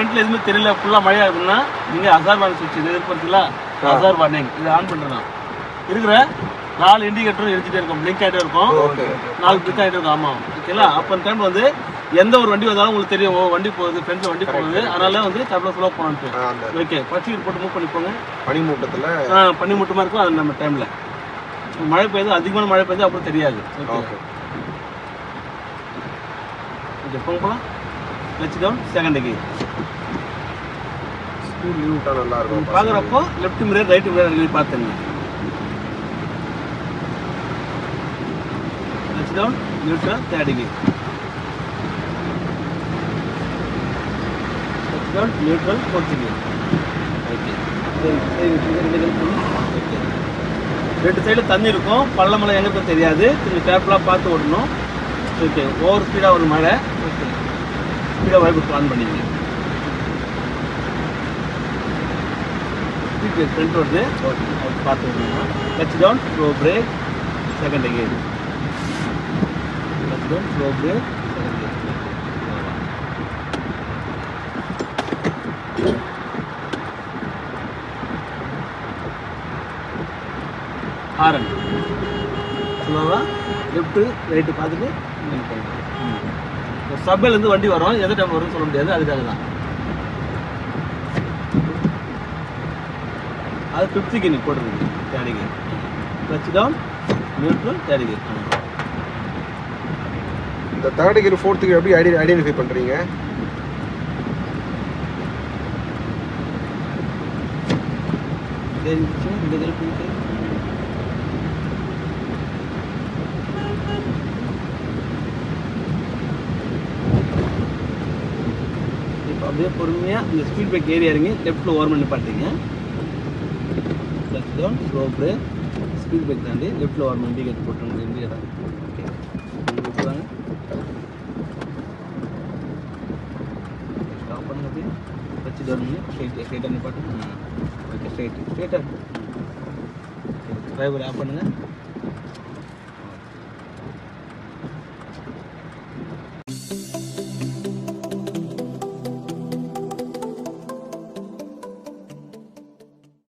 ஃப்ரண்ட்ல எதுவுமே தெரியல ஃபுல்லாக மழையாக இருக்குன்னா நீங்கள் ஹசார் வார்னிங் சுவிட்ச் இது இருக்கிறதுல ஹசார் வார்னிங் இதை ஆன் பண்ணுறோம். இருக்கிற 4 இண்டிகேட்டரும் எரிஞ்சிட்டே இருக்கும், பிளிங்க் ஆகிட்டே இருக்கும், 4 பிளிங்க் ஆகிட்டே இருக்கும். ஆமாம் ஓகேங்களா. அப்போ அந்த டைம் வந்து எந்த ஒரு வண்டி வந்தாலும் உங்களுக்கு தெரியும், வண்டி போகுது ஃப்ரெண்ட்ல வண்டி போகுது, அதனால வந்து டேப்ல ஸ்லோ போகணுன்ட்டு. ஓகே பச்சை போட்டு மூவ் பண்ணி போங்க. பனிமூட்டத்தில் பனிமூட்டமாக இருக்கும் அது நம்ம டைமில். மழை பெய்யுது, அதிகமான மழை பெய்யுது அப்புறம் தெரியாது. ஓகே ஓகே போகலாம். Let's down second gear. Speed லிமிட்டா நல்லா இருக்கும். பார்க்குறப்போ லெஃப்ட் மிரர் ரைட் மிரர் பார்த்துங்க. Let's down neutral third gear. Let's down neutral fourth gear. Okay okay. 2 சைடில் தண்ணி இருக்கும், பள்ளமலை எங்கே இருக்கும் தெரியாது, கொஞ்சம் கேர்ஃபுல்லாக பார்த்து ஓடணும். ஓகே ஓவர் ஸ்பீடாக ஒரு மழை. ஓகே ஸ்பீடாக வைப்பு பிளான் பண்ணிங்க. ஸ்பீட் ஃப்ரண்ட் வருது, அது பார்த்து விடணும். Let's down slow brake second gear. Let's down slow brake second gear. Horn ஸ்லோவாக லெஃப்ட்டு ரைட்டு பார்த்துட்டு சப்பேலேருந்து வண்டி வரும், எந்த டைம் வரும்னு சொல்ல முடியாது, அதுக்காக தான். அது 5th கியர் நீ போட்டுருக்கு, third gear. Let's down neutral third gear. இந்த தேர்ட் கியர் ஃபோர்த் கியர் எப்படி ஐடென்டிஃபை பண்ணுறீங்க? இப்போ அப்படியே பொறுமையாக இந்த ஸ்பீட் பிரேக் ஏரியா இறங்கி லெஃப்ட்டில் ஓரமாக நிப்பாட்டிங்க. Left down slow brake speed brake தாண்டி லெஃப்ட்டில் ஓரமாக இண்டிகேட் போட்டுருங்க. இண்டிகேட்டர் ஓகே விட்டுறாங்க. ஸ்டாப் பண்ணுங்க. அப்படியே வச்சு டவுன் ஸ்ட்ரைட்டாக நிப்பாட்டுங்க. ஓகே ஸ்ட்ரைட்டாக டிரைவர் ஆஃப் பண்ணுங்கள்.